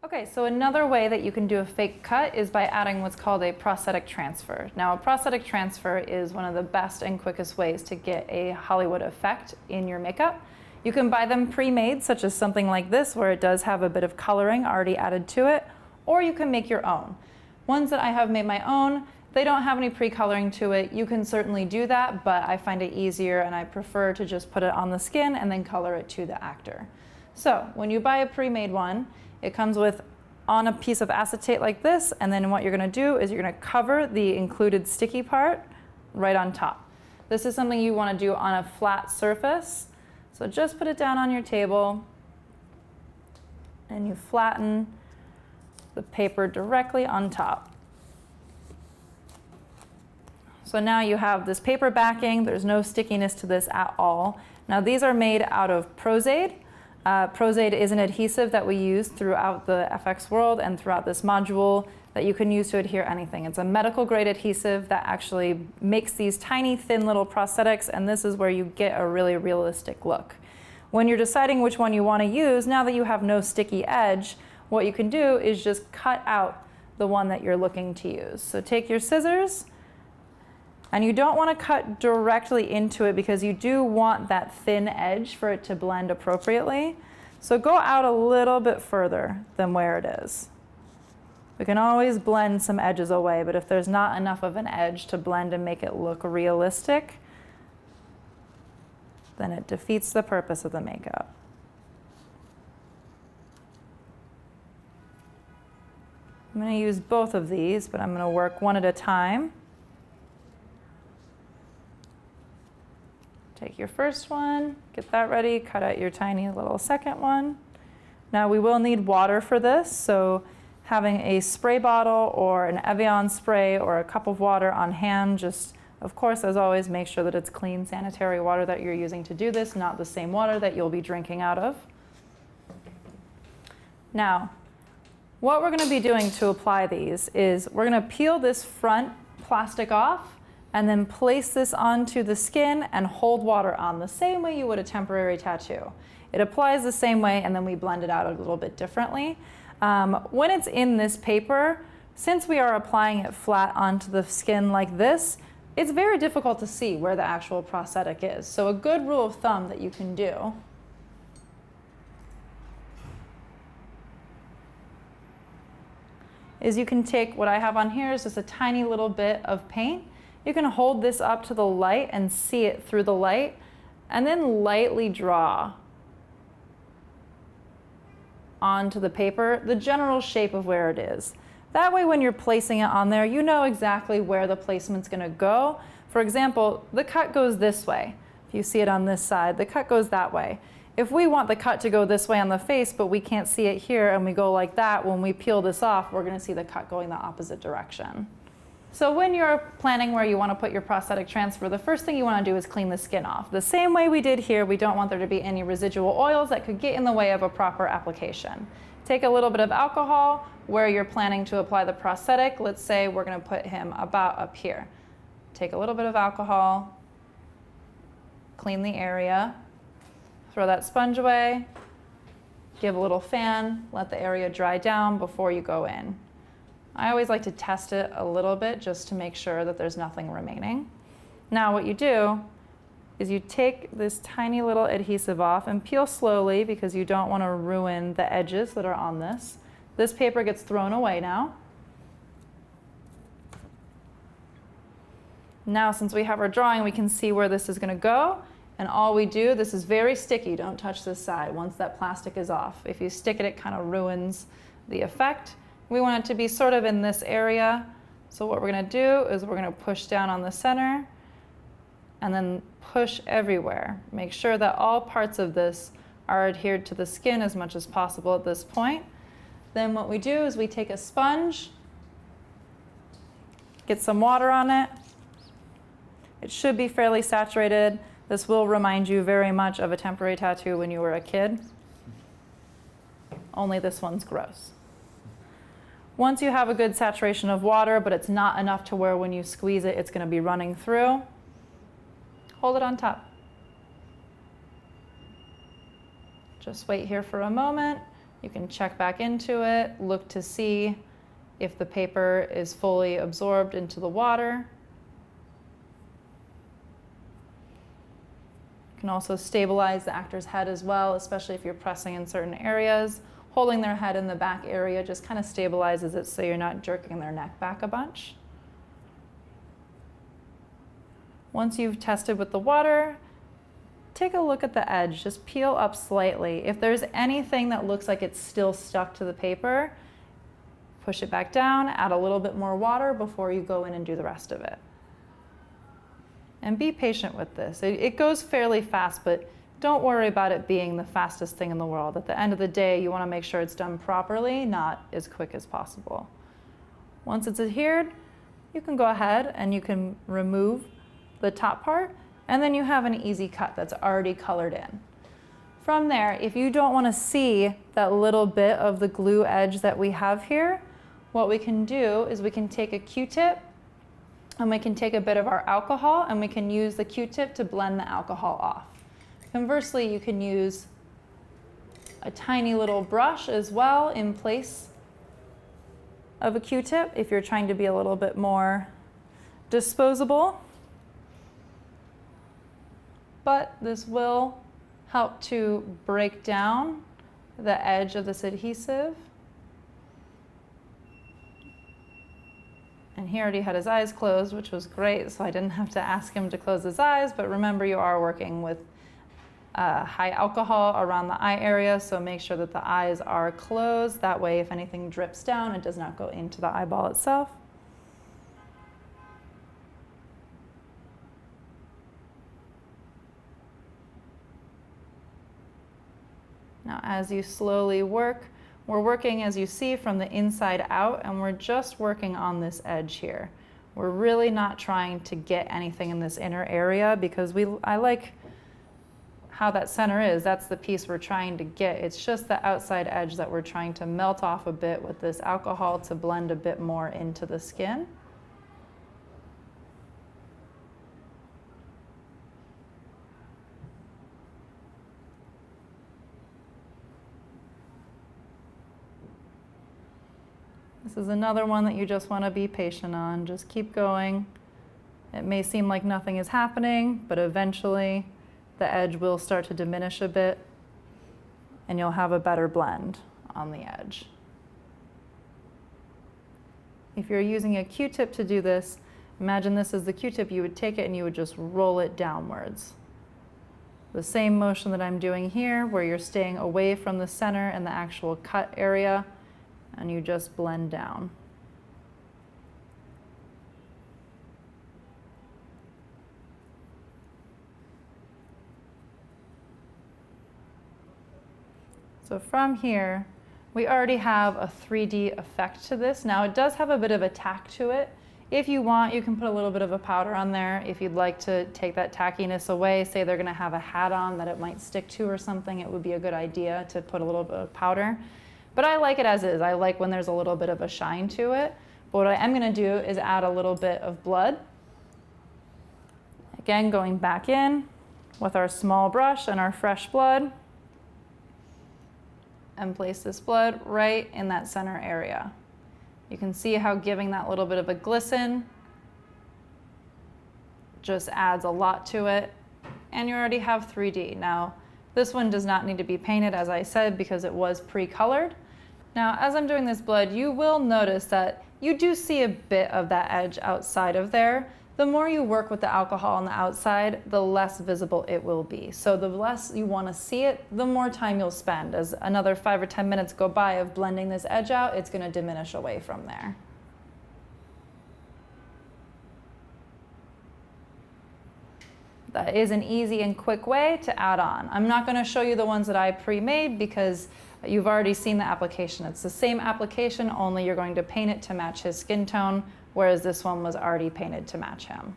Okay, so another way that you can do a fake cut is by adding what's called a prosthetic transfer. Now, a prosthetic transfer is one of the best and quickest ways to get a Hollywood effect in your makeup. You can buy them pre-made, such as something like this, where it does have a bit of coloring already added to it, or you can make your own. Ones that I have made my own, they don't have any pre-coloring to it. You can certainly do that, but I find it easier and I prefer to just put it on the skin and then color it to the actor. So when you buy a pre-made one, it comes with on a piece of acetate like this, and then what you're gonna do is you're gonna cover the included sticky part right on top. This is something you wanna do on a flat surface. So just put it down on your table and you flatten the paper directly on top. So now you have this paper backing, there's no stickiness to this at all. Now these are made out of Prozade. Prozade is an adhesive that we use throughout the FX world and throughout this module that you can use to adhere anything. It's a medical grade adhesive that actually makes these tiny thin little prosthetics, and this is where you get a really realistic look. When you're deciding which one you want to use, now that you have no sticky edge, what you can do is just cut out the one that you're looking to use. So take your scissors, and you don't want to cut directly into it because you do want that thin edge for it to blend appropriately. So go out a little bit further than where it is. We can always blend some edges away, but if there's not enough of an edge to blend and make it look realistic, then it defeats the purpose of the makeup. I'm going to use both of these, but I'm going to work one at a time. Take your first one, get that ready, cut out your tiny little second one. Now we will need water for this, so having a spray bottle or an Evian spray or a cup of water on hand, just of course, as always, make sure that it's clean sanitary water that you're using to do this, not the same water that you'll be drinking out of. Now, what we're going to be doing to apply these is we're going to peel this front plastic off and then place this onto the skin and hold water on the same way you would a temporary tattoo. It applies the same way, and then we blend it out a little bit differently. When it's in this paper, since we are applying it flat onto the skin like this, it's very difficult to see where the actual prosthetic is. So a good rule of thumb that you can do is you can take what I have on here is just a tiny little bit of paint. You can hold this up to the light and see it through the light, and then lightly draw onto the paper the general shape of where it is. That way when you're placing it on there, you know exactly where the placement's gonna go. For example, the cut goes this way. If you see it on this side, the cut goes that way. If we want the cut to go this way on the face, but we can't see it here and we go like that, when we peel this off, we're gonna see the cut going the opposite direction. So when you're planning where you want to put your prosthetic transfer, the first thing you want to do is clean the skin off. The same way we did here, we don't want there to be any residual oils that could get in the way of a proper application. Take a little bit of alcohol where you're planning to apply the prosthetic. Let's say we're going to put him about up here. Take a little bit of alcohol, clean the area, throw that sponge away, give a little fan, let the area dry down before you go in. I always like to test it a little bit just to make sure that there's nothing remaining. Now what you do is you take this tiny little adhesive off and peel slowly because you don't want to ruin the edges that are on this. This paper gets thrown away now. Now since we have our drawing, we can see where this is going to go. And all we do, this is very sticky, don't touch this side once that plastic is off. If you stick it, it kind of ruins the effect. We want it to be sort of in this area. So what we're going to do is we're going to push down on the center and then push everywhere. Make sure that all parts of this are adhered to the skin as much as possible at this point. Then what we do is we take a sponge, get some water on it. It should be fairly saturated. This will remind you very much of a temporary tattoo when you were a kid. Only this one's gross. Once you have a good saturation of water, but it's not enough to where when you squeeze it, it's going to be running through, hold it on top. Just wait here for a moment. You can check back into it, look to see if the paper is fully absorbed into the water. You can also stabilize the actor's head as well, especially if you're pressing in certain areas. Holding their head in the back area just kind of stabilizes it so you're not jerking their neck back a bunch. Once you've tested with the water, take a look at the edge. Just peel up slightly. If there's anything that looks like it's still stuck to the paper, push it back down, add a little bit more water before you go in and do the rest of it. And be patient with this. It goes fairly fast, but don't worry about it being the fastest thing in the world. At the end of the day, you want to make sure it's done properly, not as quick as possible. Once it's adhered, you can go ahead and you can remove the top part, and then you have an easy cut that's already colored in. From there, if you don't want to see that little bit of the glue edge that we have here, what we can do is we can take a Q-tip and we can take a bit of our alcohol and we can use the Q-tip to blend the alcohol off. Conversely, you can use a tiny little brush as well in place of a Q-tip if you're trying to be a little bit more disposable. But this will help to break down the edge of this adhesive. And he already had his eyes closed, which was great, so I didn't have to ask him to close his eyes, but remember you are working with high alcohol around the eye area, so make sure that the eyes are closed. That way, if anything drips down, it does not go into the eyeball itself. Now, as you slowly work, we're working, as you see, from the inside out, and we're just working on this edge here. We're really not trying to get anything in this inner area because I like how that center is. That's the piece we're trying to get. It's just the outside edge that we're trying to melt off a bit with this alcohol to blend a bit more into the skin. This is another one that you just want to be patient on. Just keep going. It may seem like nothing is happening, but eventually the edge will start to diminish a bit and you'll have a better blend on the edge. If you're using a Q-tip to do this, imagine this as the Q-tip. You would take it and you would just roll it downwards. The same motion that I'm doing here, where you're staying away from the center and the actual cut area, and you just blend down. So from here, we already have a 3D effect to this. Now it does have a bit of a tack to it. If you want, you can put a little bit of a powder on there. If you'd like to take that tackiness away, say they're gonna have a hat on that it might stick to or something, it would be a good idea to put a little bit of powder. But I like it as is. I like when there's a little bit of a shine to it. But what I am gonna do is add a little bit of blood. Again, going back in with our small brush and our fresh blood, and place this blood right in that center area. You can see how giving that little bit of a glisten just adds a lot to it, and you already have 3D. Now, this one does not need to be painted, as I said, because it was pre-colored. Now, as I'm doing this blood, you will notice that you do see a bit of that edge outside of there. The more you work with the alcohol on the outside, the less visible it will be. So the less you want to see it, the more time you'll spend. As another 5 or 10 minutes go by of blending this edge out, it's going to diminish away from there. That is an easy and quick way to add on. I'm not going to show you the ones that I pre-made because you've already seen the application. It's the same application, only you're going to paint it to match his skin tone, whereas this one was already painted to match him.